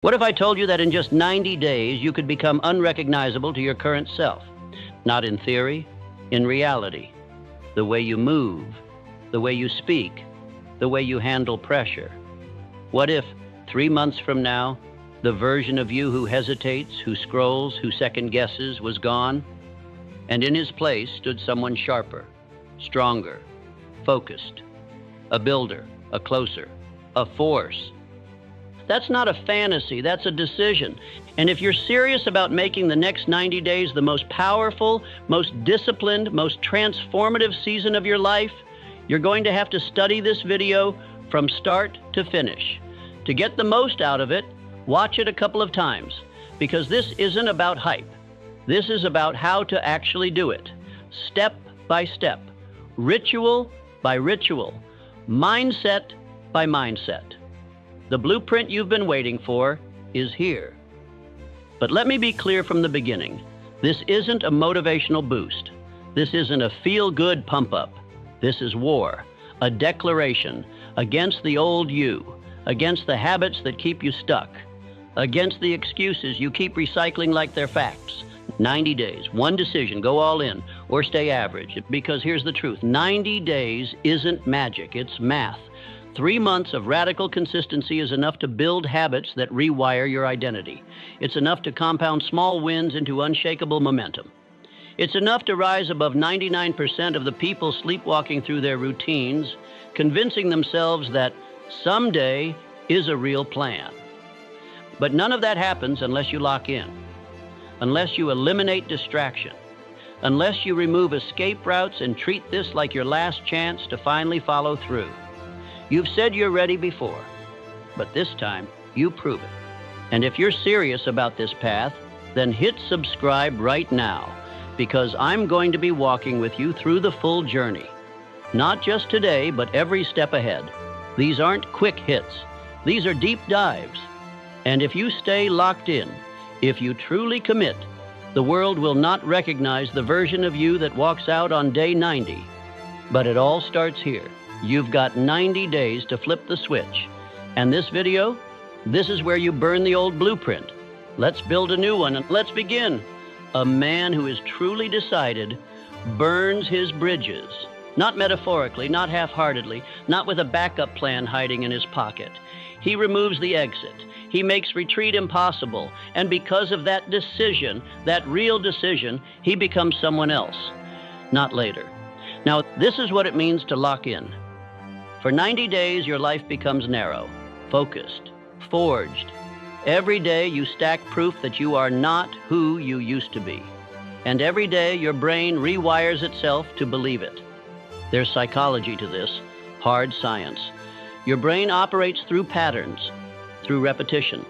What if I told you that in just 90 days you could become unrecognizable to your current self? Not in theory, in reality. The way you move, the way you speak, the way you handle pressure. What if, 3 months from now, the version of you who hesitates, who scrolls, who second guesses was gone, and in his place stood someone sharper, stronger, focused, a builder, a closer, a force? That's not a fantasy, that's a decision. And if you're serious about making the next 90 days the most powerful, most disciplined, most transformative season of your life, you're going to have to study this video from start to finish. To get the most out of it, watch it a couple of times, because this isn't about hype. This is about how to actually do it, step by step, ritual by ritual, mindset by mindset. The blueprint you've been waiting for is here. But let me be clear from the beginning. This isn't a motivational boost. This isn't a feel-good pump-up. This is war, a declaration against the old you, against the habits that keep you stuck, against the excuses you keep recycling like they're facts. 90 days, one decision, go all in, or stay average. Because here's the truth, 90 days isn't magic, it's math. 3 months of radical consistency is enough to build habits that rewire your identity. It's enough to compound small wins into unshakable momentum. It's enough to rise above 99% of the people sleepwalking through their routines, convincing themselves that someday is a real plan. But none of that happens unless you lock in, unless you eliminate distraction, unless you remove escape routes and treat this like your last chance to finally follow through. You've said you're ready before, but this time you prove it. And if you're serious about this path, then hit subscribe right now, because I'm going to be walking with you through the full journey. Not just today, but every step ahead. These aren't quick hits. These are deep dives. And if you stay locked in, if you truly commit, the world will not recognize the version of you that walks out on day 90. But it all starts here. You've got 90 days to flip the switch. And this video, this is where you burn the old blueprint. Let's build a new one and let's begin. A man who is truly decided burns his bridges. Not metaphorically, not half-heartedly, not with a backup plan hiding in his pocket. He removes the exit. He makes retreat impossible. And because of that decision, that real decision, he becomes someone else. Not later. Now, this is what it means to lock in. For 90 days, your life becomes narrow, focused, forged. Every day, you stack proof that you are not who you used to be. And every day, your brain rewires itself to believe it. There's psychology to this, hard science. Your brain operates through patterns, through repetition.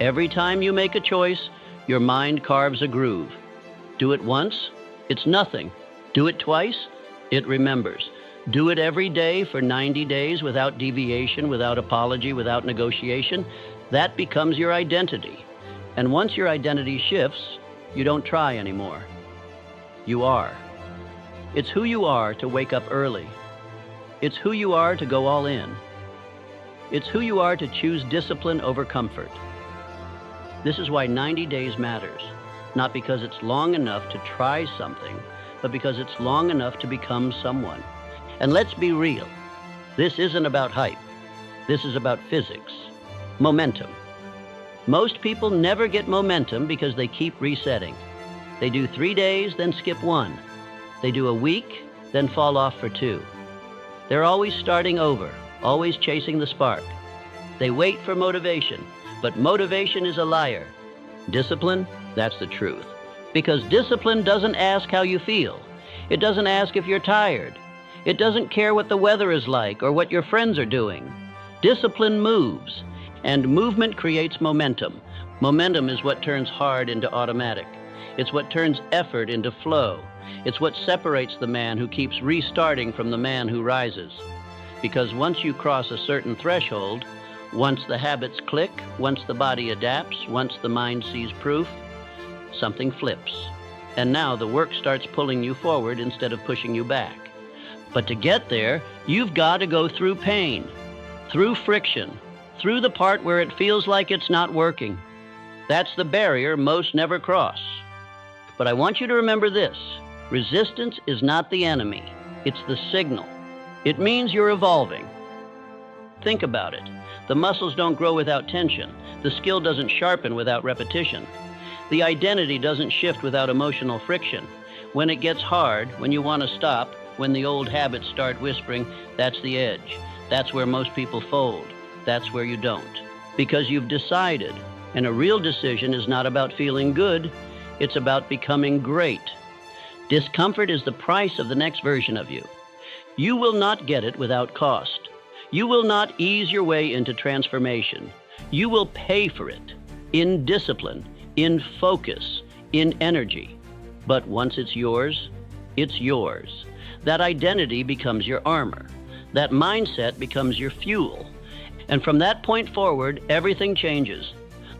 Every time you make a choice, your mind carves a groove. Do it once, it's nothing. Do it twice, it remembers. Do it every day for 90 days without deviation, without apology, without negotiation. That becomes your identity. And once your identity shifts, you don't try anymore. You are. It's who you are to wake up early. It's who you are to go all in. It's who you are to choose discipline over comfort. This is why 90 days matters. Not because it's long enough to try something, but because it's long enough to become someone. And let's be real. This isn't about hype. This is about physics. Momentum. Most people never get momentum because they keep resetting. They do 3 days, then skip 1. They do a week, then fall off for 2. They're always starting over, always chasing the spark. They wait for motivation, but motivation is a liar. Discipline, that's the truth. Because discipline doesn't ask how you feel. It doesn't ask if you're tired. It doesn't care what the weather is like or what your friends are doing. Discipline moves, and movement creates momentum. Momentum is what turns hard into automatic. It's what turns effort into flow. It's what separates the man who keeps restarting from the man who rises. Because once you cross a certain threshold, once the habits click, once the body adapts, once the mind sees proof, something flips. And now the work starts pulling you forward instead of pushing you back. But to get there, you've got to go through pain, through friction, through the part where it feels like it's not working. That's the barrier most never cross. But I want you to remember this. Resistance is not the enemy. It's the signal. It means you're evolving. Think about it. The muscles don't grow without tension. The skill doesn't sharpen without repetition. The identity doesn't shift without emotional friction. When it gets hard, when you want to stop, when the old habits start whispering, that's the edge. That's where most people fold. That's where you don't. Because you've decided. And a real decision is not about feeling good. It's about becoming great. Discomfort is the price of the next version of you. You will not get it without cost. You will not ease your way into transformation. You will pay for it in discipline, in focus, in energy. But once it's yours, it's yours. That identity becomes your armor. That mindset becomes your fuel. And from that point forward, everything changes.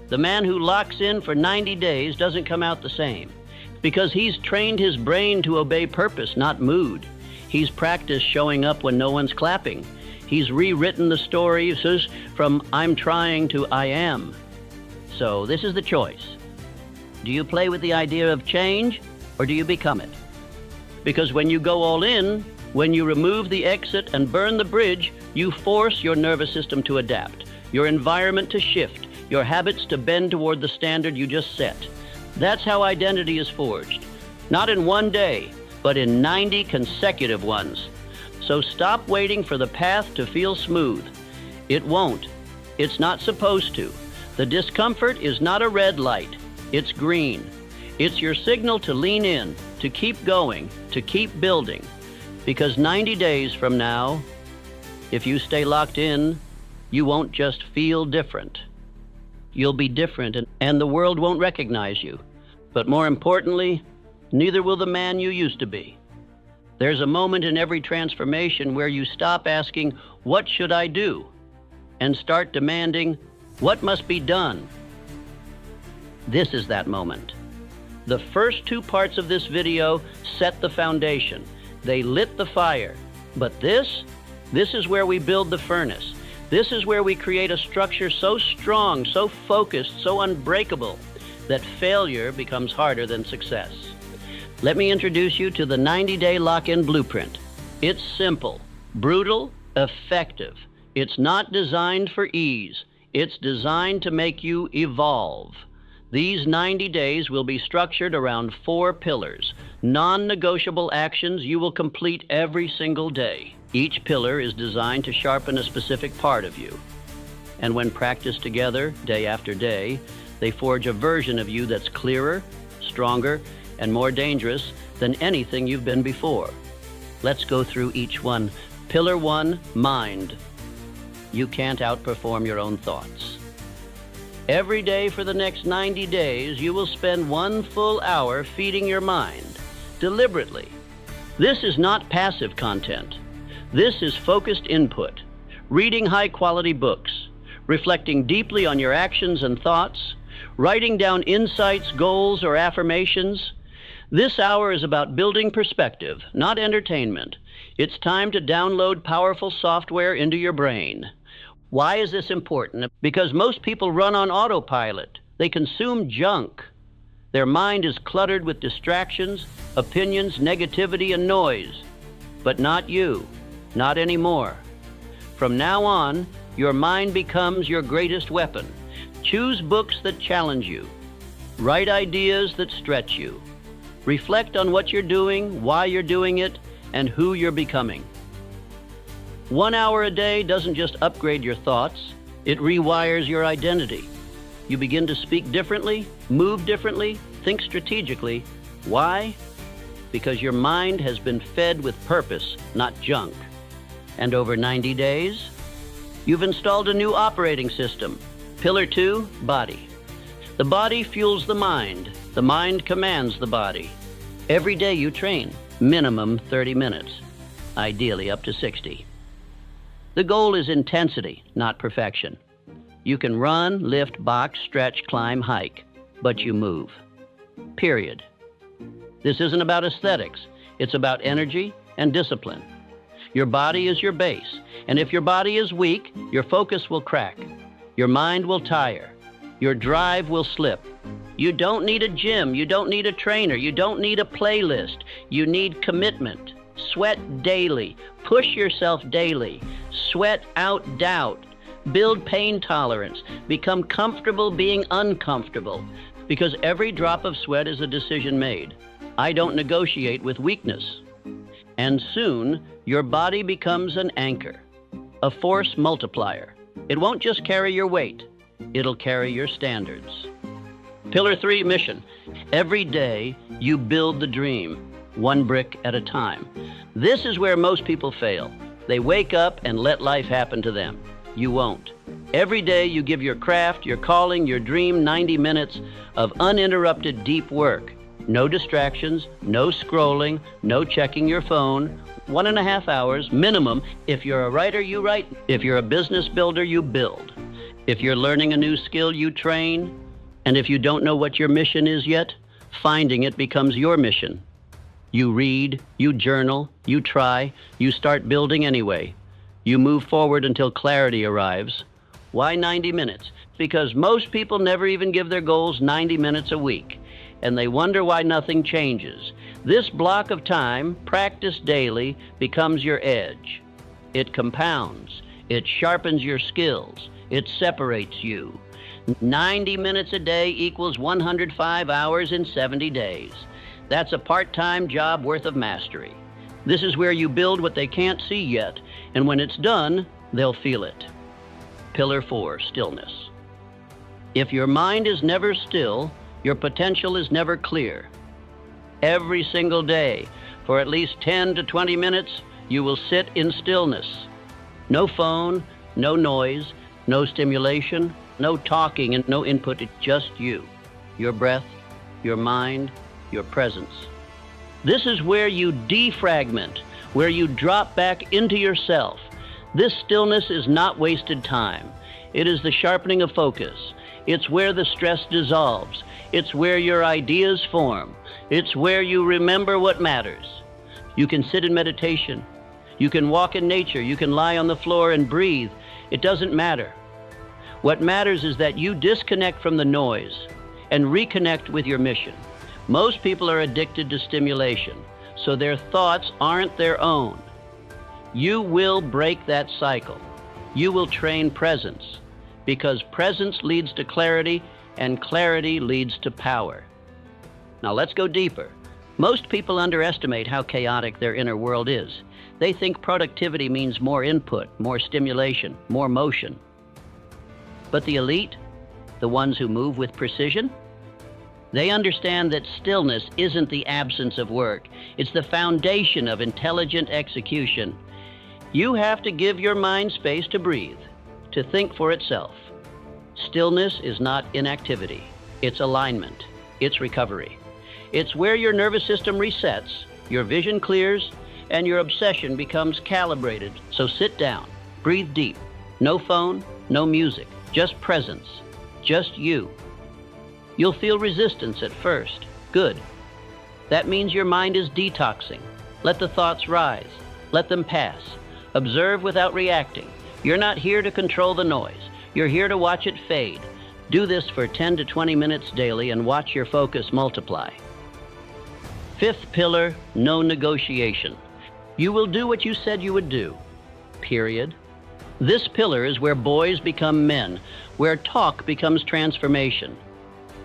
The man who locks in for 90 days doesn't come out the same, because he's trained his brain to obey purpose, not mood. He's practiced showing up when no one's clapping. He's rewritten the story from I'm trying to I am. So this is the choice. Do you play with the idea of change, or do you become it? Because when you go all in, when you remove the exit and burn the bridge, you force your nervous system to adapt, your environment to shift, your habits to bend toward the standard you just set. That's how identity is forged. Not in one day, but in 90 consecutive ones. So stop waiting for the path to feel smooth. It won't. It's not supposed to. The discomfort is not a red light. It's green. It's your signal to lean in, to keep going, to keep building. Because 90 days from now, if you stay locked in, you won't just feel different. You'll be different, and the world won't recognize you. But more importantly, neither will the man you used to be. There's a moment in every transformation where you stop asking, what should I do? And start demanding, what must be done? This is that moment. The first two parts of this video set the foundation. They lit the fire. But this is where we build the furnace. This is where we create a structure so strong, so focused, so unbreakable, that failure becomes harder than success. Let me introduce you to the 90-day lock-in blueprint. It's simple, brutal, effective. It's not designed for ease. It's designed to make you evolve. These 90 days will be structured around 4 pillars, non-negotiable actions you will complete every single day. Each pillar is designed to sharpen a specific part of you. And when practiced together, day after day, they forge a version of you that's clearer, stronger, and more dangerous than anything you've been before. Let's go through each one. Pillar 1, mind. You can't outperform your own thoughts. Every day for the next 90 days, you will spend 1 full hour feeding your mind, deliberately. This is not passive content. This is focused input, reading high-quality books, reflecting deeply on your actions and thoughts, writing down insights, goals, or affirmations. This hour is about building perspective, not entertainment. It's time to download powerful software into your brain. Why is this important? Because most people run on autopilot. They consume junk. Their mind is cluttered with distractions, opinions, negativity, and noise. But not you. Not anymore. From now on, your mind becomes your greatest weapon. Choose books that challenge you. Write ideas that stretch you. Reflect on what you're doing, why you're doing it, and who you're becoming. 1 hour a day doesn't just upgrade your thoughts, it rewires your identity. You begin to speak differently, move differently, think strategically. Why? Because your mind has been fed with purpose, not junk. And over 90 days, you've installed a new operating system. Pillar 2, body. The body fuels the mind. The mind commands the body. Every day you train, minimum 30 minutes, ideally up to 60. The goal is intensity, not perfection. You can run, lift, box, stretch, climb, hike, but you move. Period. This isn't about aesthetics. It's about energy and discipline. Your body is your base, and if your body is weak, your focus will crack. Your mind will tire. Your drive will slip. You don't need a gym. You don't need a trainer. You don't need a playlist. You need commitment. Sweat daily. Push yourself daily. Sweat out doubt. Build pain tolerance. Become comfortable being uncomfortable. Because every drop of sweat is a decision made. I don't negotiate with weakness. And soon, your body becomes an anchor, a force multiplier. It won't just carry your weight. It'll carry your standards. Pillar 3, mission. Every day, you build the dream, one brick at a time. This is where most people fail. They wake up and let life happen to them. You won't. Every day, you give your craft, your calling, your dream 90 minutes of uninterrupted deep work. No distractions, no scrolling, no checking your phone. 1.5 hours minimum. If you're a writer, you write. If you're a business builder, you build. If you're learning a new skill, you train. And if you don't know what your mission is yet, finding it becomes your mission. You read, you journal, you try, you start building anyway. You move forward until clarity arrives. Why 90 minutes? Because most people never even give their goals 90 minutes a week, and they wonder why nothing changes. This block of time, practiced daily, becomes your edge. It compounds. It sharpens your skills. It separates you. 90 minutes a day equals 105 hours in 70 days. That's a part-time job worth of mastery. This is where you build what they can't see yet, and when it's done, they'll feel it. Pillar 4, stillness. If your mind is never still, your potential is never clear. Every single day, for at least 10 to 20 minutes, you will sit in stillness. No phone, no noise, no stimulation, no talking, and no input. It's just you, your breath, your mind, your presence. This is where you defragment, where you drop back into yourself. This stillness is not wasted time. It is the sharpening of focus. It's where the stress dissolves. It's where your ideas form. It's where you remember what matters. You can sit in meditation. You can walk in nature. You can lie on the floor and breathe. It doesn't matter. What matters is that you disconnect from the noise and reconnect with your mission. Most people are addicted to stimulation, so their thoughts aren't their own. You will break that cycle. You will train presence, because presence leads to clarity, and clarity leads to power. Now let's go deeper. Most people underestimate how chaotic their inner world is. They think productivity means more input, more stimulation, more motion. But the elite, the ones who move with precision, they understand that stillness isn't the absence of work. It's the foundation of intelligent execution. You have to give your mind space to breathe, to think for itself. Stillness is not inactivity. It's alignment. It's recovery. It's where your nervous system resets, your vision clears, and your obsession becomes calibrated. So sit down, breathe deep. No phone, no music, just presence, just you. You'll feel resistance at first. Good. That means your mind is detoxing. Let the thoughts rise. Let them pass. Observe without reacting. You're not here to control the noise. You're here to watch it fade. Do this for 10 to 20 minutes daily and watch your focus multiply. 5th pillar, no negotiation. You will do what you said you would do. Period. This pillar is where boys become men, where talk becomes transformation.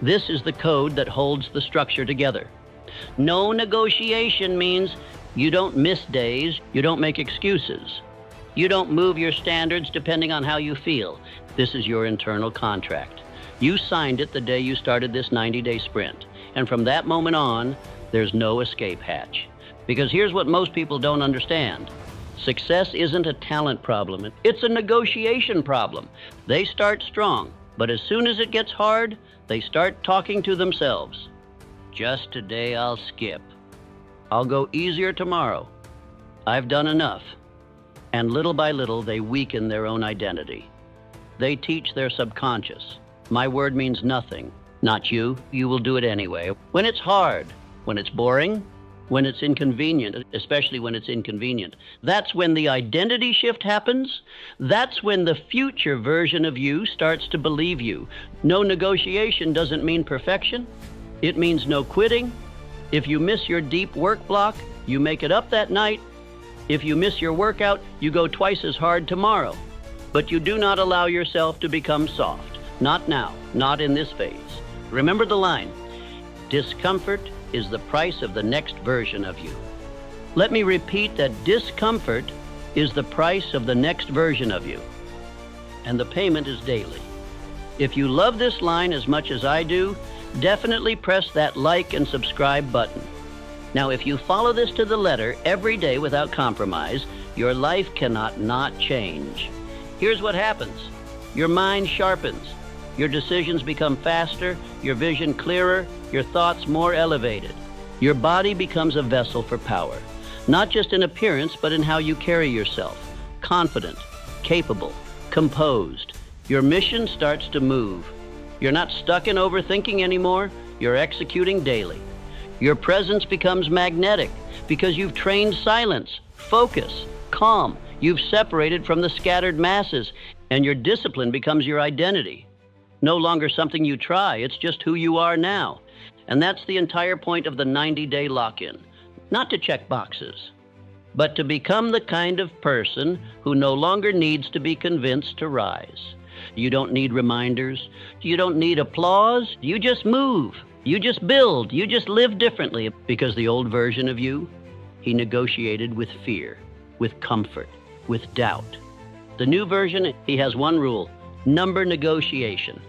This is the code that holds the structure together. No negotiation means you don't miss days, you don't make excuses. You don't move your standards depending on how you feel. This is your internal contract. You signed it the day you started this 90-day sprint. And from that moment on, there's no escape hatch. Because here's what most people don't understand. Success isn't a talent problem. It's a negotiation problem. They start strong, but as soon as it gets hard, they start talking to themselves. Just today I'll skip. I'll go easier tomorrow. I've done enough. And little by little, they weaken their own identity. They teach their subconscious. My word means nothing. Not you. You will do it anyway. When it's hard, when it's boring, when it's inconvenient, especially when it's inconvenient. That's when the identity shift happens. That's when the future version of you starts to believe you. No negotiation doesn't mean perfection. It means no quitting. If you miss your deep work block, you make it up that night. If you miss your workout, you go twice as hard tomorrow. But you do not allow yourself to become soft. Not now, not in this phase. Remember the line, discomfort is the price of the next version of you. Let me repeat that discomfort is the price of the next version of you. And the payment is daily. If you love this line as much as I do, definitely press that like and subscribe button. Now, if you follow this to the letter every day without compromise, your life cannot not change. Here's what happens. Your mind sharpens. Your decisions become faster, your vision clearer, your thoughts more elevated. Your body becomes a vessel for power, not just in appearance, but in how you carry yourself. Confident, capable, composed. Your mission starts to move. You're not stuck in overthinking anymore. You're executing daily. Your presence becomes magnetic because you've trained silence, focus, calm. You've separated from the scattered masses, and your discipline becomes your identity. No longer something you try, it's just who you are now. And that's the entire point of the 90-day lock-in. Not to check boxes, but to become the kind of person who no longer needs to be convinced to rise. You don't need reminders. You don't need applause. You just move. You just build. You just live differently. Because the old version of you, he negotiated with fear, with comfort, with doubt. The new version, he has one rule, number negotiation.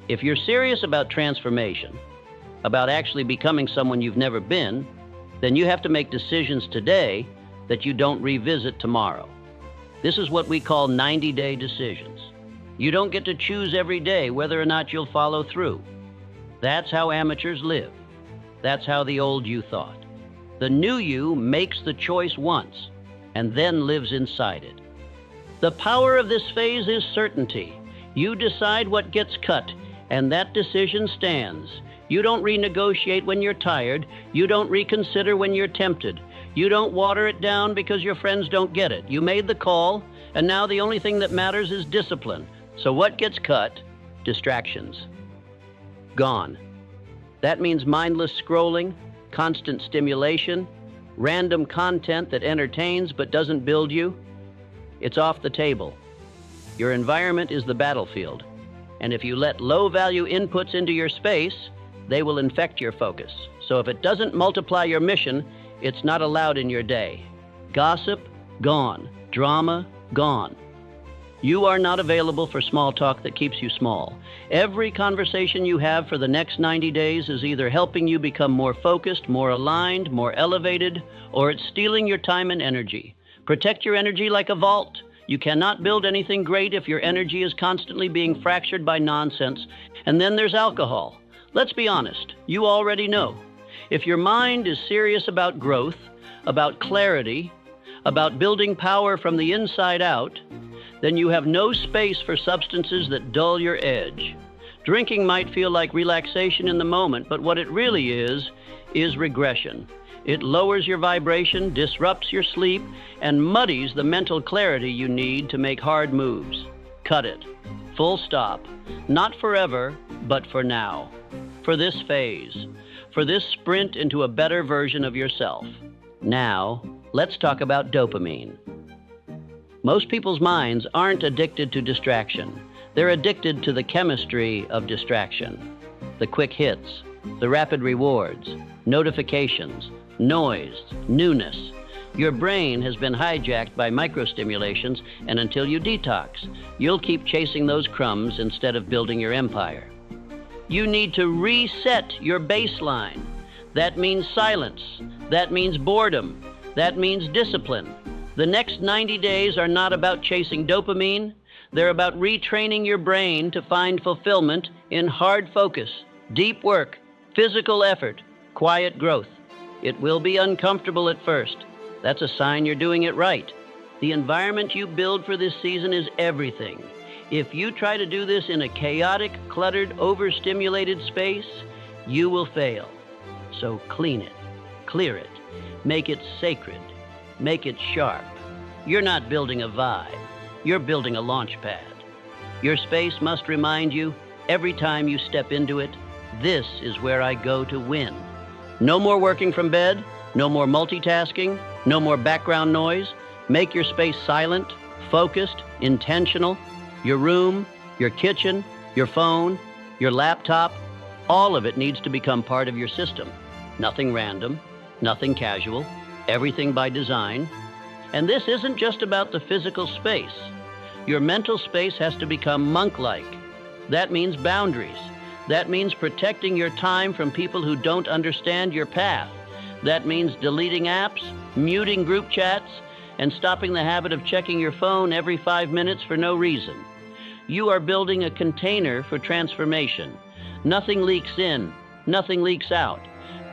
If you're serious about transformation, about actually becoming someone you've never been, then you have to make decisions today that you don't revisit tomorrow. This is what we call 90-day decisions. You don't get to choose every day whether or not you'll follow through. That's how amateurs live. That's how the old you thought. The new you makes the choice once and then lives inside it. The power of this phase is certainty. You decide what gets cut, and that decision stands. You don't renegotiate when you're tired. You don't reconsider when you're tempted. You don't water it down because your friends don't get it. You made the call, and now the only thing that matters is discipline. So what gets cut? Distractions. Gone. That means mindless scrolling, constant stimulation, random content that entertains but doesn't build you. It's off the table. Your environment is the battlefield. And if you let low-value inputs into your space, they will infect your focus. So if it doesn't multiply your mission, it's not allowed in your day. Gossip, gone. Drama, gone. You are not available for small talk that keeps you small. Every conversation you have for the next 90 days is either helping you become more focused, more aligned, more elevated, or it's stealing your time and energy. Protect your energy like a vault. You cannot build anything great if your energy is constantly being fractured by nonsense. And then there's alcohol. Let's be honest, you already know. If your mind is serious about growth, about clarity, about building power from the inside out, then you have no space for substances that dull your edge. Drinking might feel like relaxation in the moment, but what it really is regression. It lowers your vibration, disrupts your sleep, and muddies the mental clarity you need to make hard moves. Cut it. Full stop. Not forever, but for now. For this phase. For this sprint into a better version of yourself. Now, let's talk about dopamine. Most people's minds aren't addicted to distraction. They're addicted to the chemistry of distraction. The quick hits, the rapid rewards, notifications, noise, newness. Your brain has been hijacked by microstimulations, and until you detox, you'll keep chasing those crumbs instead of building your empire. You need to reset your baseline. That means silence. That means boredom. That means discipline. The next 90 days are not about chasing dopamine. They're about retraining your brain to find fulfillment in hard focus, deep work, physical effort, quiet growth. It will be uncomfortable at first. That's a sign you're doing it right. The environment you build for this season is everything. If you try to do this in a chaotic, cluttered, overstimulated space, you will fail. So clean it. Clear it. Make it sacred. Make it sharp. You're not building a vibe. You're building a launch pad. Your space must remind you, every time you step into it, this is where I go to win. No more working from bed, no more multitasking, no more background noise. Make your space silent, focused, intentional. Your room, your kitchen, your phone, your laptop, all of it needs to become part of your system. Nothing random, nothing casual, everything by design. And this isn't just about the physical space. Your mental space has to become monk-like. That means boundaries. That means protecting your time from people who don't understand your path. That means deleting apps, muting group chats, and stopping the habit of checking your phone every 5 minutes for no reason. You are building a container for transformation. Nothing leaks in, nothing leaks out.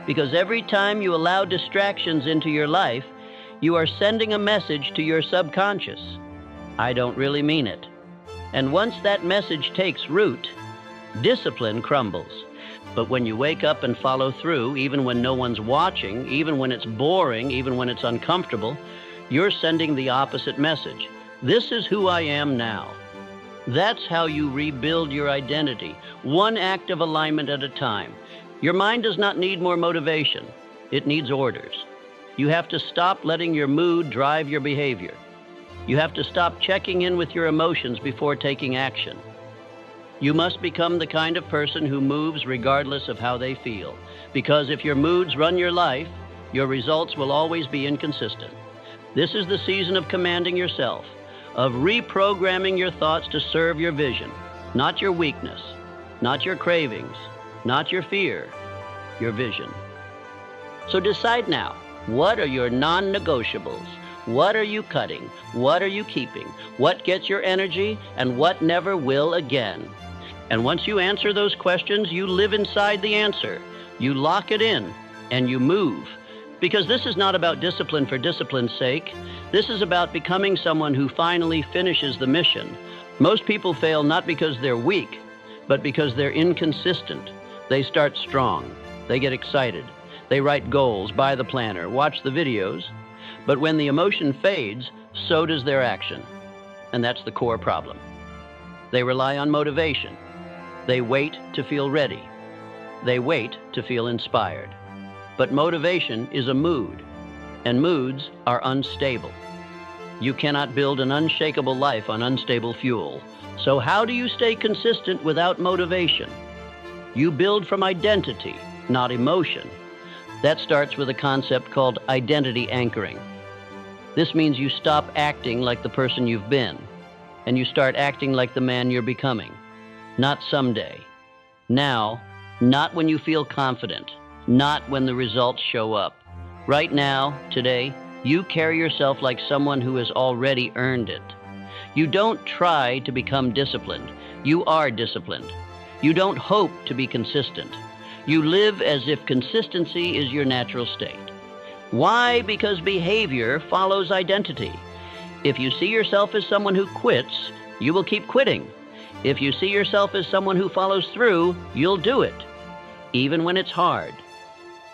Because every time you allow distractions into your life, you are sending a message to your subconscious. I don't really mean it. And once that message takes root, discipline crumbles. But when you wake up and follow through, even when no one's watching, even when it's boring, even when it's uncomfortable, you're sending the opposite message. This is who I am now. That's how you rebuild your identity, one act of alignment at a time. Your mind does not need more motivation. It needs orders. You have to stop letting your mood drive your behavior. You have to stop checking in with your emotions before taking action. You must become the kind of person who moves regardless of how they feel. Because if your moods run your life, your results will always be inconsistent. This is the season of commanding yourself, of reprogramming your thoughts to serve your vision, not your weakness, not your cravings, not your fear, your vision. So decide now, what are your non-negotiables? What are you cutting? What are you keeping? What gets your energy and what never will again? And once you answer those questions, you live inside the answer. You lock it in and you move. Because this is not about discipline for discipline's sake. This is about becoming someone who finally finishes the mission. Most people fail not because they're weak, but because they're inconsistent. They start strong. They get excited. They write goals, buy the planner, watch the videos. But when the emotion fades, so does their action. And that's the core problem. They rely on motivation. They wait to feel ready. They wait to feel inspired. But motivation is a mood, and moods are unstable. You cannot build an unshakable life on unstable fuel. So how do you stay consistent without motivation? You build from identity, not emotion. That starts with a concept called identity anchoring. This means you stop acting like the person you've been, and you start acting like the man you're becoming. Not someday. Now, not when you feel confident. Not when the results show up. Right now, today, you carry yourself like someone who has already earned it. You don't try to become disciplined. You are disciplined. You don't hope to be consistent. You live as if consistency is your natural state. Why? Because behavior follows identity. If you see yourself as someone who quits, you will keep quitting. If you see yourself as someone who follows through, you'll do it, even when it's hard.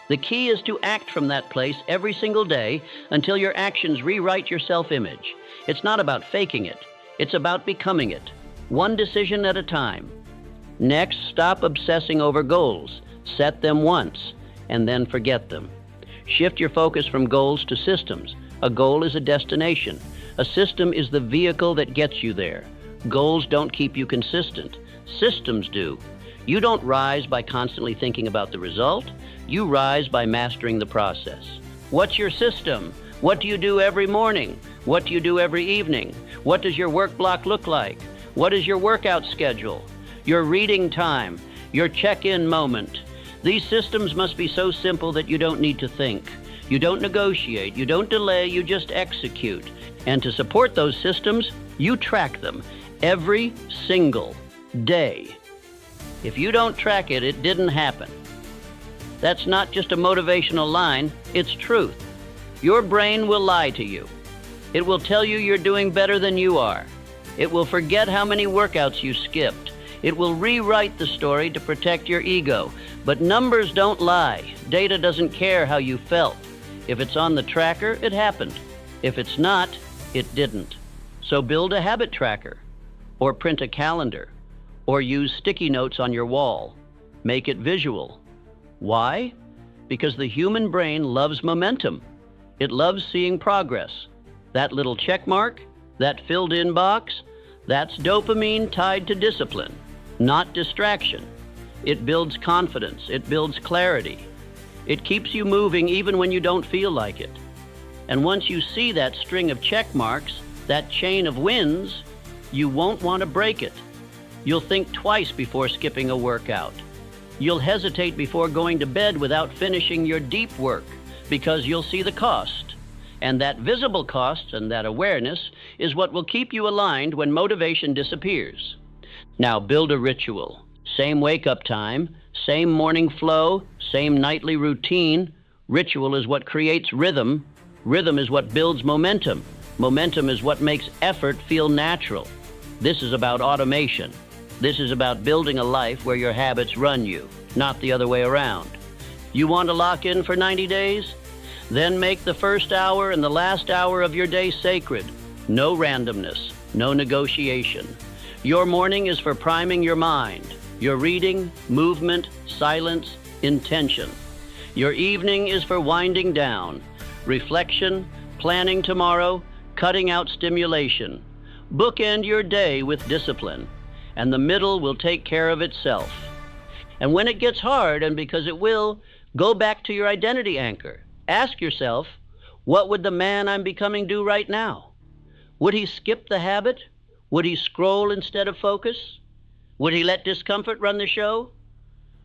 The key is to act from that place every single day until your actions rewrite your self-image. It's not about faking it. It's about becoming it, one decision at a time. Next, stop obsessing over goals. Set them once, and then forget them. Shift your focus from goals to systems. A goal is a destination. A system is the vehicle that gets you there. Goals don't keep you consistent. Systems do. You don't rise by constantly thinking about the result. You rise by mastering the process. What's your system? What do you do every morning? What do you do every evening? What does your work block look like? What is your workout schedule? Your reading time? Your check-in moment? These systems must be so simple that you don't need to think. You don't negotiate. You don't delay. You just execute. And to support those systems, you track them every single day. If you don't track it, it didn't happen. That's not just a motivational line, it's truth. Your brain will lie to you. It will tell you you're doing better than you are. It will forget how many workouts you skipped. It will rewrite the story to protect your ego. But numbers don't lie. Data doesn't care how you felt. If it's on the tracker, it happened. If it's not, it didn't. So build a habit tracker, or print a calendar, or use sticky notes on your wall. Make it visual. Why? Because the human brain loves momentum. It loves seeing progress. That little check mark, that filled-in box, that's dopamine tied to discipline, not distraction. It builds confidence. It builds clarity. It keeps you moving even when you don't feel like it. And once you see that string of check marks, that chain of wins, you won't want to break it. You'll think twice before skipping a workout. You'll hesitate before going to bed without finishing your deep work because you'll see the cost. And that visible cost and that awareness is what will keep you aligned when motivation disappears. Now build a ritual. Same wake-up time, same morning flow, same nightly routine. Ritual is what creates rhythm. Rhythm is what builds momentum. Momentum is what makes effort feel natural. This is about automation. This is about building a life where your habits run you, not the other way around. You want to lock in for 90 days? Then make the first hour and the last hour of your day sacred. No randomness, no negotiation. Your morning is for priming your mind. Your reading, movement, silence, intention. Your evening is for winding down. Reflection, planning tomorrow, cutting out stimulation. Bookend your day with discipline, and the middle will take care of itself. And when it gets hard, and because it will, go back to your identity anchor. Ask yourself, what would the man I'm becoming do right now? Would he skip the habit? Would he scroll instead of focus? Would he let discomfort run the show?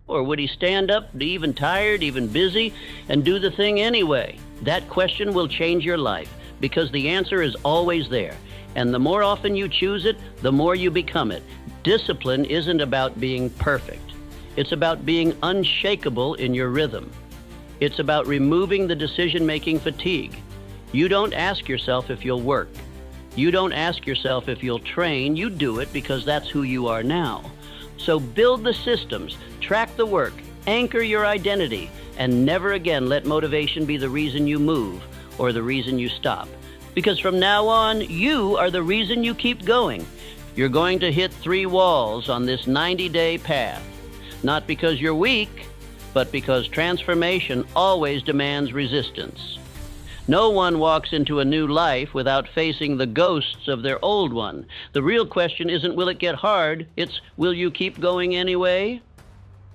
Or would he stand up, be even tired, even busy, and do the thing anyway? That question will change your life, because the answer is always there. And the more often you choose it, the more you become it. Discipline isn't about being perfect. It's about being unshakable in your rhythm. It's about removing the decision-making fatigue. You don't ask yourself if you'll work. You don't ask yourself if you'll train. You do it because that's who you are now. So build the systems, track the work, anchor your identity, and never again let motivation be the reason you move or the reason you stop. Because from now on, you are the reason you keep going. You're going to hit 3 walls on this 90-day path. Not because you're weak, but because transformation always demands resistance. No one walks into a new life without facing the ghosts of their old one. The real question isn't, will it get hard? It's, will you keep going anyway?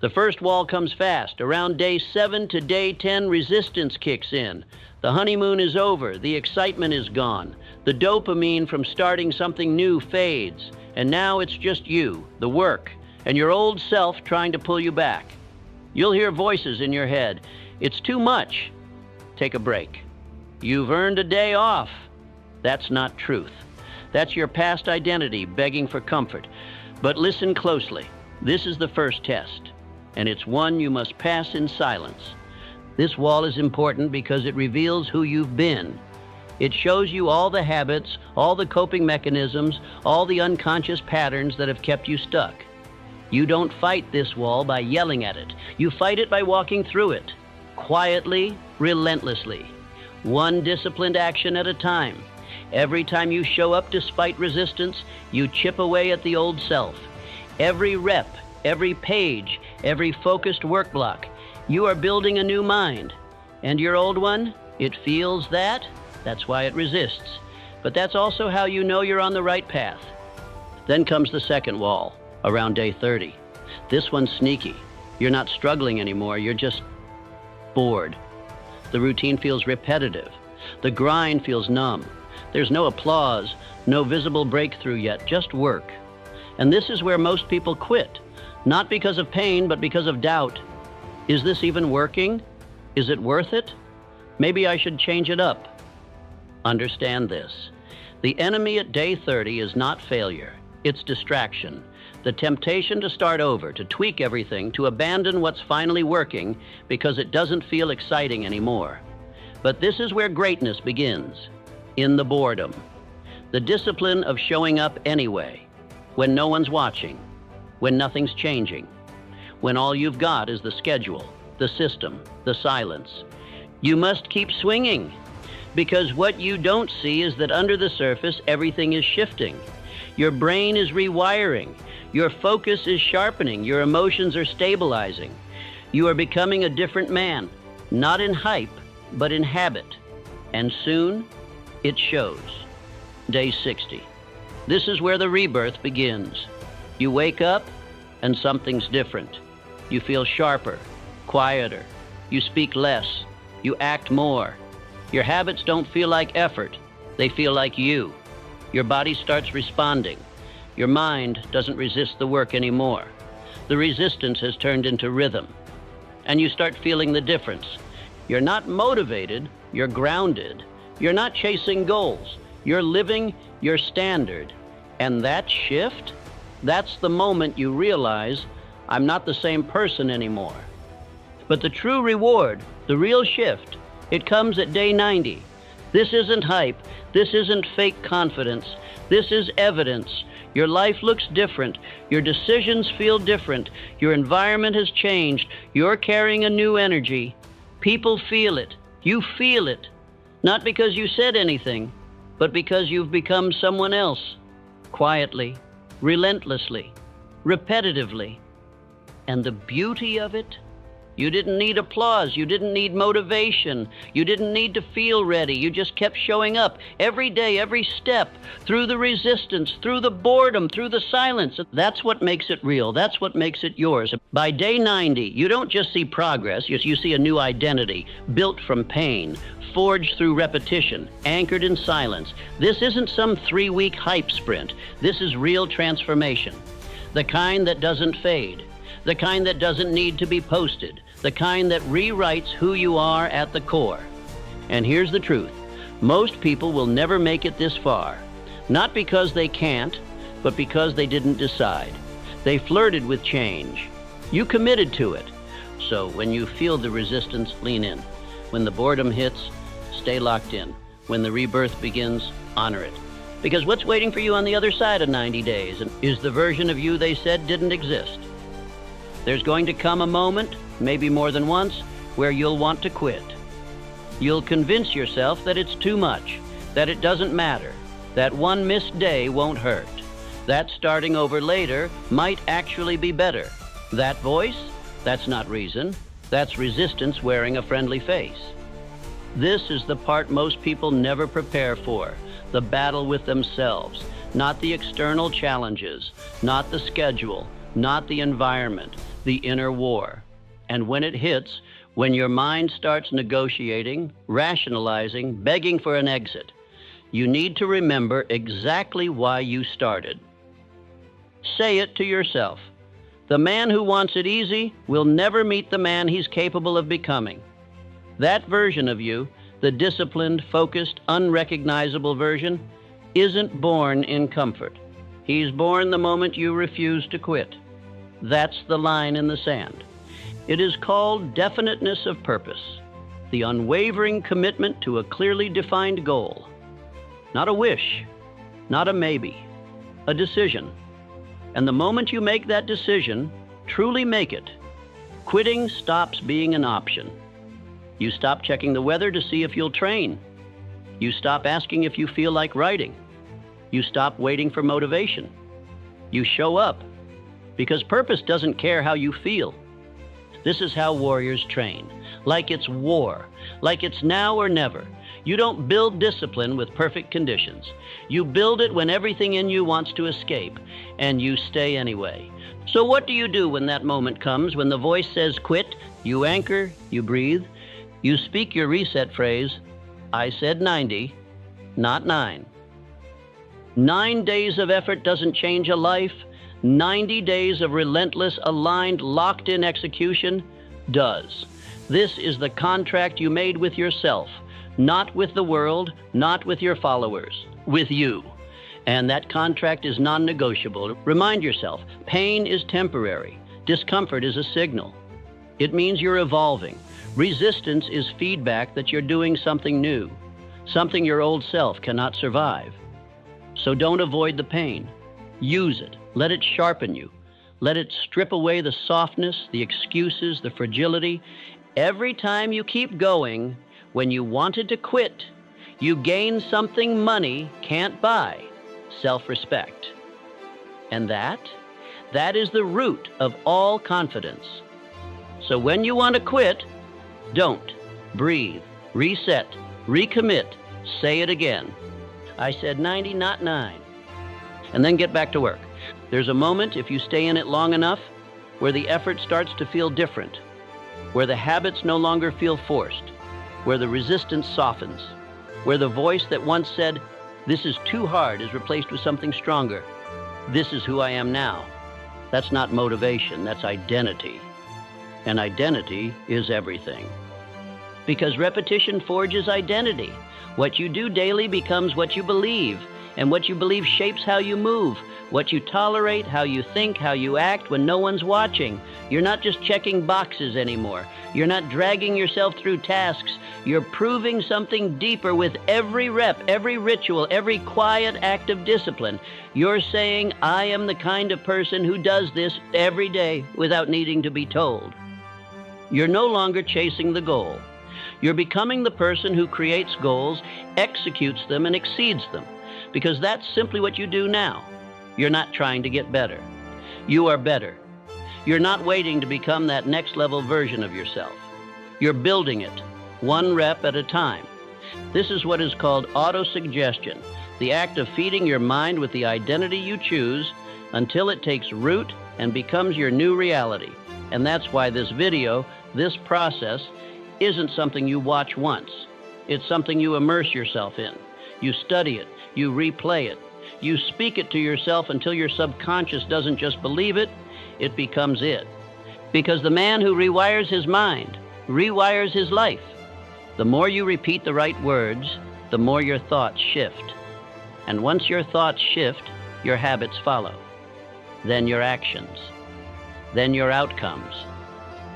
The first wall comes fast. Around day 7 to day 10, resistance kicks in. The honeymoon is over. The excitement is gone. The dopamine from starting something new fades. And now it's just you, the work, and your old self trying to pull you back. You'll hear voices in your head. It's too much. Take a break. You've earned a day off. That's not truth. That's your past identity begging for comfort. But listen closely. This is the first test, and it's one you must pass in silence. This wall is important because it reveals who you've been. It shows you all the habits, all the coping mechanisms, all the unconscious patterns that have kept you stuck. You don't fight this wall by yelling at it. You fight it by walking through it, quietly, relentlessly, one disciplined action at a time. Every time you show up despite resistance, you chip away at the old self. Every rep, every page, every focused work block, you are building a new mind. And your old one, it feels that. That's why it resists. But that's also how you know you're on the right path. Then comes the second wall, around day 30. This one's sneaky. You're not struggling anymore, you're just bored. The routine feels repetitive. The grind feels numb. There's no applause, no visible breakthrough yet, just work. And this is where most people quit, not because of pain, but because of doubt. Is this even working? Is it worth it? Maybe I should change it up. Understand this. The enemy at day 30 is not failure. It's distraction. The temptation to start over, to tweak everything, to abandon what's finally working because it doesn't feel exciting anymore. But this is where greatness begins, in the boredom. The discipline of showing up anyway, when no one's watching, when nothing's changing, when all you've got is the schedule, the system, the silence. You must keep swinging, because what you don't see is that under the surface, everything is shifting. Your brain is rewiring. Your focus is sharpening. Your emotions are stabilizing. You are becoming a different man, not in hype, but in habit. And soon, it shows. Day 60. This is where the rebirth begins. You wake up, and something's different. You feel sharper, quieter. You speak less. You act more. Your habits don't feel like effort. They feel like you. Your body starts responding. Your mind doesn't resist the work anymore. The resistance has turned into rhythm. And you start feeling the difference. You're not motivated, you're grounded. You're not chasing goals. You're living your standard. And that shift, that's the moment you realize, I'm not the same person anymore. But the true reward, the real shift, it comes at day 90. This isn't hype. This isn't fake confidence. This is evidence. Your life looks different. Your decisions feel different. Your environment has changed. You're carrying a new energy. People feel it. You feel it. Not because you said anything, but because you've become someone else. Quietly, relentlessly, repetitively. And the beauty of it? You didn't need applause. You didn't need motivation. You didn't need to feel ready. You just kept showing up every day, every step, through the resistance, through the boredom, through the silence. That's what makes it real. That's what makes it yours. By day 90, you don't just see progress. You see a new identity, built from pain, forged through repetition, anchored in silence. This isn't some 3-week hype sprint. This is real transformation. The kind that doesn't fade. The kind that doesn't need to be posted. The kind that rewrites who you are at the core. And here's the truth. Most people will never make it this far. Not because they can't, but because they didn't decide. They flirted with change. You committed to it. So when you feel the resistance, lean in. When the boredom hits, stay locked in. When the rebirth begins, honor it. Because what's waiting for you on the other side of 90 days is the version of you they said didn't exist. There's going to come a moment, maybe more than once, where you'll want to quit. You'll convince yourself that it's too much, that it doesn't matter, that one missed day won't hurt, that starting over later might actually be better. That voice? That's not reason. That's resistance wearing a friendly face. This is the part most people never prepare for, the battle with themselves, not the external challenges, not the schedule, not the environment, the inner war. And when it hits, when your mind starts negotiating, rationalizing, begging for an exit, you need to remember exactly why you started. Say it to yourself. The man who wants it easy will never meet the man he's capable of becoming. That version of you, the disciplined, focused, unrecognizable version, isn't born in comfort. He's born the moment you refuse to quit. That's the line in the sand. It is called definiteness of purpose, the unwavering commitment to a clearly defined goal. Not a wish, not a maybe, a decision. And the moment you make that decision, truly make it, quitting stops being an option. You stop checking the weather to see if you'll train. You stop asking if you feel like writing. You stop waiting for motivation. You show up. Because purpose doesn't care how you feel. This is how warriors train. Like it's war. Like it's now or never. You don't build discipline with perfect conditions. You build it when everything in you wants to escape, and you stay anyway. So what do you do when that moment comes, when the voice says quit? You anchor, you breathe, you speak your reset phrase, I said 90, not 9. 9 days of effort doesn't change a life. 90 days of relentless, aligned, locked-in execution does. This is the contract you made with yourself, not with the world, not with your followers, with you. And that contract is non-negotiable. Remind yourself, pain is temporary. Discomfort is a signal. It means you're evolving. Resistance is feedback that you're doing something new, something your old self cannot survive. So don't avoid the pain. Use it. Let it sharpen you. Let it strip away the softness, the excuses, the fragility. Every time you keep going, when you wanted to quit, you gain something money can't buy, self-respect. And that is the root of all confidence. So when you want to quit, don't. Breathe, reset, recommit, say it again. I said 90, not 9. And then get back to work. There's a moment, if you stay in it long enough, where the effort starts to feel different, where the habits no longer feel forced, where the resistance softens, where the voice that once said, "This is too hard," is replaced with something stronger. "This is who I am now." That's not motivation, that's identity. And identity is everything. Because repetition forges identity. What you do daily becomes what you believe, and what you believe shapes how you move, what you tolerate, how you think, how you act when no one's watching. You're not just checking boxes anymore. You're not dragging yourself through tasks. You're proving something deeper with every rep, every ritual, every quiet act of discipline. You're saying, "I am the kind of person who does this every day without needing to be told." You're no longer chasing the goal. You're becoming the person who creates goals, executes them, and exceeds them. Because that's simply what you do now. You're not trying to get better. You are better. You're not waiting to become that next level version of yourself. You're building it, one rep at a time. This is what is called autosuggestion, the act of feeding your mind with the identity you choose until it takes root and becomes your new reality. And that's why this video, this process, isn't something you watch once. It's something you immerse yourself in. You study it. You replay it. You speak it to yourself until your subconscious doesn't just believe it, it becomes it. Because the man who rewires his mind rewires his life. The more you repeat the right words, the more your thoughts shift. And once your thoughts shift, your habits follow. Then your actions. Then your outcomes.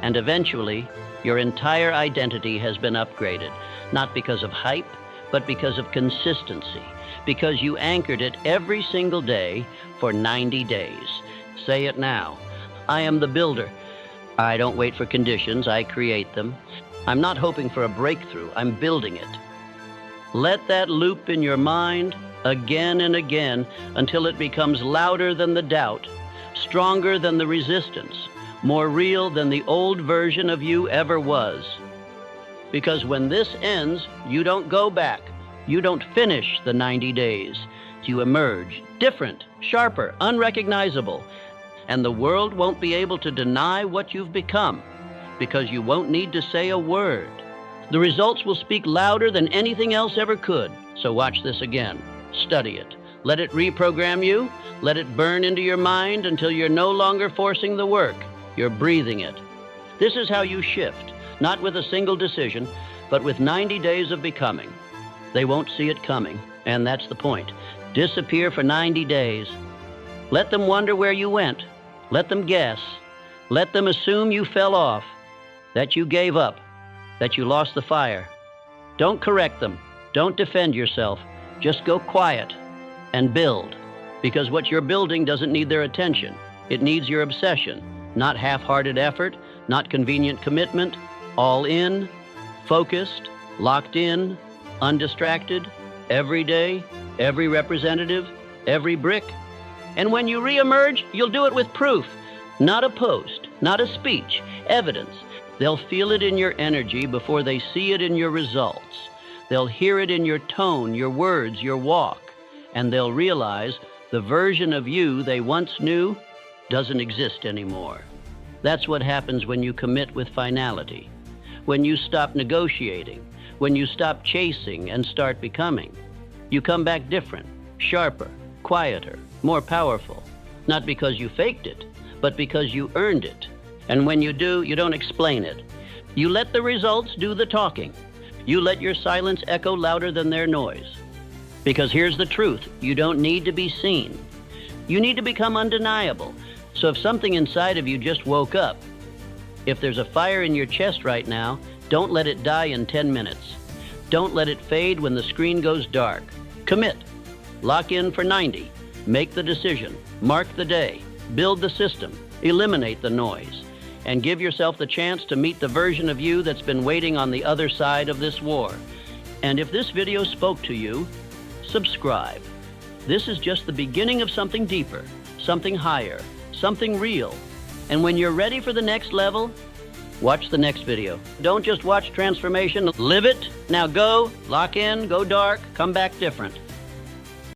And eventually, your entire identity has been upgraded, not because of hype, but because of consistency, because you anchored it every single day for 90 days. Say it now. I am the builder. I don't wait for conditions, I create them. I'm not hoping for a breakthrough, I'm building it. Let that loop in your mind again and again until it becomes louder than the doubt, stronger than the resistance, more real than the old version of you ever was. Because when this ends, you don't go back. You don't finish the 90 days. You emerge different, sharper, unrecognizable. And the world won't be able to deny what you've become because you won't need to say a word. The results will speak louder than anything else ever could. So watch this again. Study it. Let it reprogram you. Let it burn into your mind until you're no longer forcing the work. You're breathing it. This is how you shift. Not with a single decision, but with 90 days of becoming. They won't see it coming, and that's the point. Disappear for 90 days. Let them wonder where you went. Let them guess. Let them assume you fell off, that you gave up, that you lost the fire. Don't correct them. Don't defend yourself. Just go quiet and build, because what you're building doesn't need their attention. It needs your obsession, not half-hearted effort, not convenient commitment. All in, focused, locked in, undistracted, every day, every representative, every brick. And when you reemerge, you'll do it with proof, not a post, not a speech, evidence. They'll feel it in your energy before they see it in your results. They'll hear it in your tone, your words, your walk, and they'll realize the version of you they once knew doesn't exist anymore. That's what happens when you commit with finality. When you stop negotiating, when you stop chasing and start becoming, you come back different, sharper, quieter, more powerful, not because you faked it, but because you earned it. And when you do, you don't explain it. You let the results do the talking. You let your silence echo louder than their noise. Because here's the truth, you don't need to be seen. You need to become undeniable. So if something inside of you just woke up, if there's a fire in your chest right now, don't let it die in 10 minutes. Don't let it fade when the screen goes dark. Commit. Lock in for 90. Make the decision. Mark the day. Build the system. Eliminate the noise and give yourself the chance to meet the version of you that's been waiting on the other side of this war. And if this video spoke to you, subscribe. This is just the beginning of something deeper, something higher, something real. And when you're ready for the next level, watch the next video. Don't just watch transformation, live it. Now go, lock in, go dark, come back different.